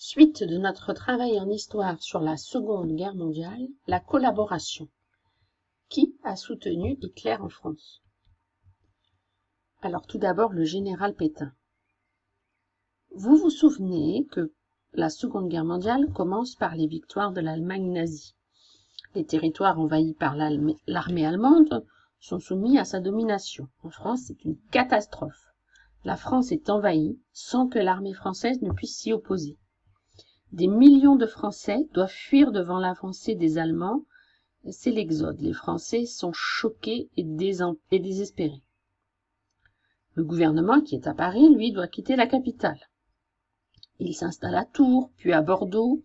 Suite de notre travail en histoire sur la Seconde Guerre mondiale, la collaboration. Qui a soutenu Hitler en France? Alors tout d'abord le général Pétain. Vous vous souvenez que la Seconde Guerre mondiale commence par les victoires de l'Allemagne nazie. Les territoires envahis par l'armée allemande sont soumis à sa domination. En France, c'est une catastrophe. La France est envahie sans que l'armée française ne puisse s'y opposer. Des millions de Français doivent fuir devant l'avancée des Allemands. C'est l'exode. Les Français sont choqués et désespérés. Le gouvernement, qui est à Paris, lui, doit quitter la capitale. Il s'installe à Tours, puis à Bordeaux.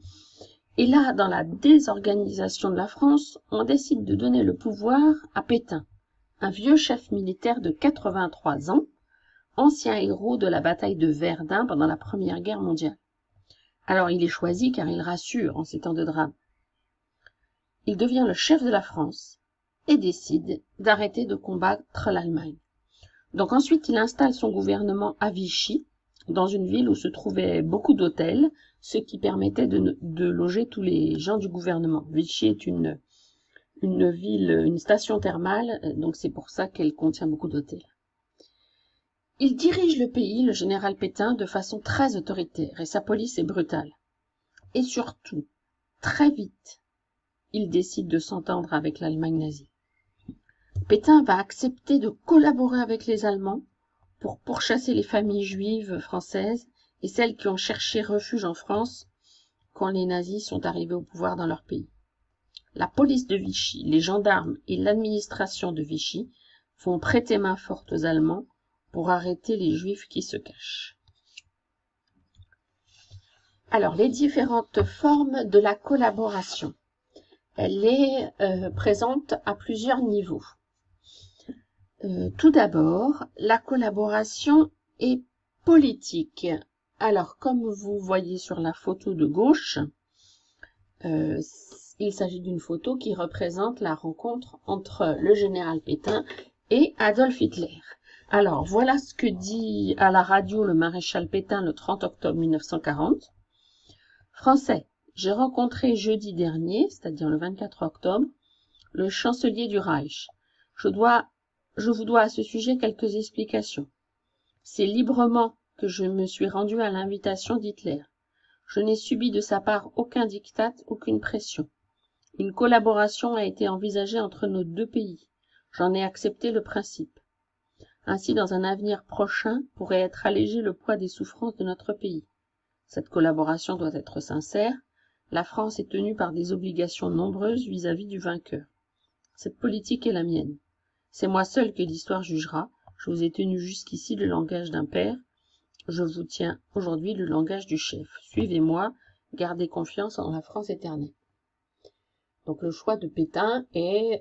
Et là, dans la désorganisation de la France, on décide de donner le pouvoir à Pétain, un vieux chef militaire de 83 ans, ancien héros de la bataille de Verdun pendant la Première Guerre mondiale. Alors il est choisi car il rassure en ces temps de drame. Il devient le chef de la France et décide d'arrêter de combattre l'Allemagne. Donc ensuite il installe son gouvernement à Vichy, dans une ville où se trouvaient beaucoup d'hôtels, ce qui permettait de loger tous les gens du gouvernement. Vichy est une ville, une station thermale, donc c'est pour ça qu'elle contient beaucoup d'hôtels. Il dirige le pays, le général Pétain, de façon très autoritaire et sa police est brutale. Et surtout, très vite, il décide de s'entendre avec l'Allemagne nazie. Pétain va accepter de collaborer avec les Allemands pour pourchasser les familles juives françaises et celles qui ont cherché refuge en France quand les nazis sont arrivés au pouvoir dans leur pays. La police de Vichy, les gendarmes et l'administration de Vichy vont prêter main forte aux Allemands pour arrêter les Juifs qui se cachent. Alors, les différentes formes de la collaboration. Elle est présente à plusieurs niveaux. Tout d'abord, la collaboration est politique. Alors, comme vous voyez sur la photo de gauche, il s'agit d'une photo qui représente la rencontre entre le général Pétain et Adolf Hitler. Alors, voilà ce que dit à la radio le maréchal Pétain le 30 octobre 1940. Français, j'ai rencontré jeudi dernier, c'est-à-dire le 24 octobre, le chancelier du Reich. Je vous dois à ce sujet quelques explications. C'est librement que je me suis rendu à l'invitation d'Hitler. Je n'ai subi de sa part aucun diktat, aucune pression. Une collaboration a été envisagée entre nos deux pays. J'en ai accepté le principe. Ainsi, dans un avenir prochain, pourrait être allégé le poids des souffrances de notre pays. Cette collaboration doit être sincère. La France est tenue par des obligations nombreuses vis-à-vis du vainqueur. Cette politique est la mienne. C'est moi seul que l'histoire jugera. Je vous ai tenu jusqu'ici le langage d'un père. Je vous tiens aujourd'hui le langage du chef. Suivez-moi, gardez confiance en la France éternelle. Donc le choix de Pétain est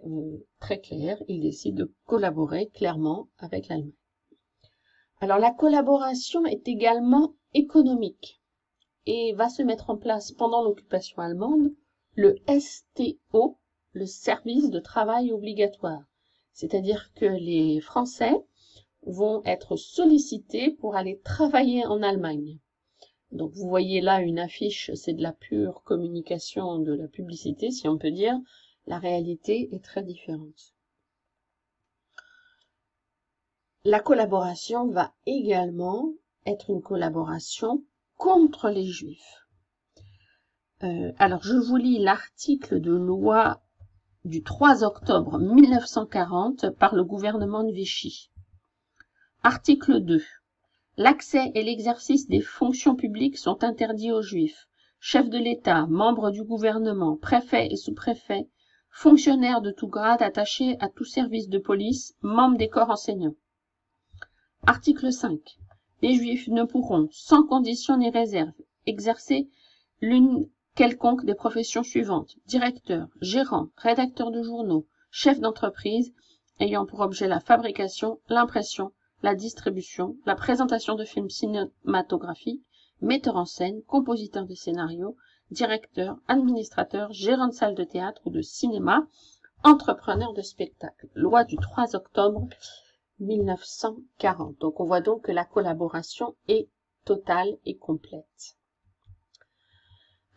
très clair. Il décide de collaborer clairement avec l'Allemagne. Alors la collaboration est également économique et va se mettre en place pendant l'occupation allemande le STO, le service de travail obligatoire. C'est-à-dire que les Français vont être sollicités pour aller travailler en Allemagne. Donc vous voyez là une affiche, c'est de la pure communication, de la publicité si on peut dire. La réalité est très différente. La collaboration va également être une collaboration contre les Juifs. Alors je vous lis l'article de loi du 3 octobre 1940 par le gouvernement de Vichy. Article 2. L'accès et l'exercice des fonctions publiques sont interdits aux Juifs, chefs de l'État, membres du gouvernement, préfets et sous-préfets, fonctionnaires de tout grade attachés à tout service de police, membres des corps enseignants. Article 5. Les Juifs ne pourront, sans condition ni réserve, exercer l'une quelconque des professions suivantes: directeur, gérant, rédacteur de journaux, chef d'entreprise ayant pour objet la fabrication, l'impression, la distribution, la présentation de films cinématographiques, metteur en scène, compositeur de scénarios, directeur, administrateur, gérant de salle de théâtre ou de cinéma, entrepreneur de spectacle. Loi du 3 octobre 1940. Donc on voit donc que la collaboration est totale et complète.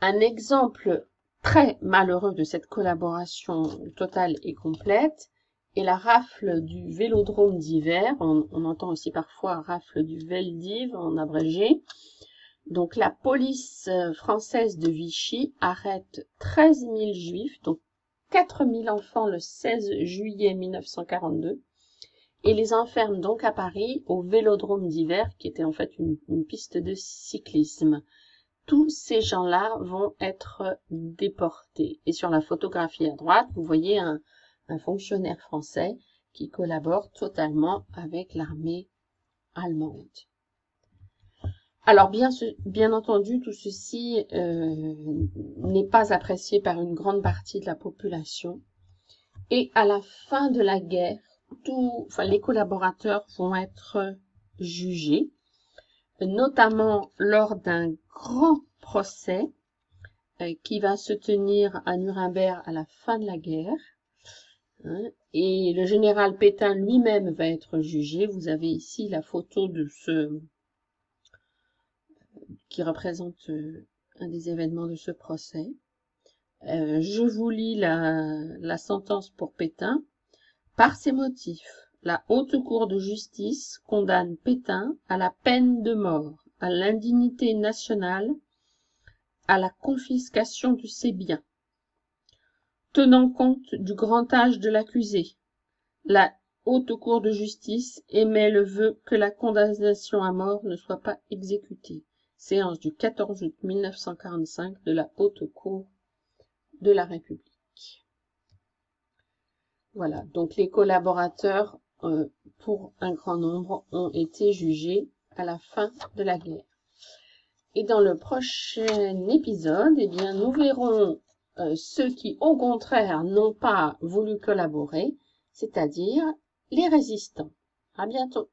Un exemple très malheureux de cette collaboration totale et complète est la rafle du Vélodrome d'Hiver. On entend aussi parfois rafle du Veldiv en abrégé. Donc la police française de Vichy arrête 13 000 juifs, donc 4 000 enfants le 16 juillet 1942, et les enferme donc à Paris au Vélodrome d'Hiver, qui était en fait une piste de cyclisme. Tous ces gens-là vont être déportés. Et sur la photographie à droite, vous voyez un fonctionnaire français qui collabore totalement avec l'armée allemande. Alors bien entendu, tout ceci n'est pas apprécié par une grande partie de la population. Et à la fin de la guerre, les collaborateurs vont être jugés, notamment lors d'un grand procès qui va se tenir à Nuremberg à la fin de la guerre. Et le général Pétain lui-même va être jugé. Vous avez ici la photo de qui représente un des événements de ce procès. Je vous lis la sentence pour Pétain. Par ces motifs, la Haute Cour de justice condamne Pétain à la peine de mort, à l'indignité nationale, à la confiscation de ses biens. Tenant compte du grand âge de l'accusé, la Haute Cour de justice émet le vœu que la condamnation à mort ne soit pas exécutée. Séance du 14 août 1945 de la Haute Cour de la République. Voilà, donc les collaborateurs, pour un grand nombre, ont été jugés à la fin de la guerre. Et dans le prochain épisode, eh bien, nous verrons ceux qui, au contraire, n'ont pas voulu collaborer, c'est-à-dire les résistants. À bientôt.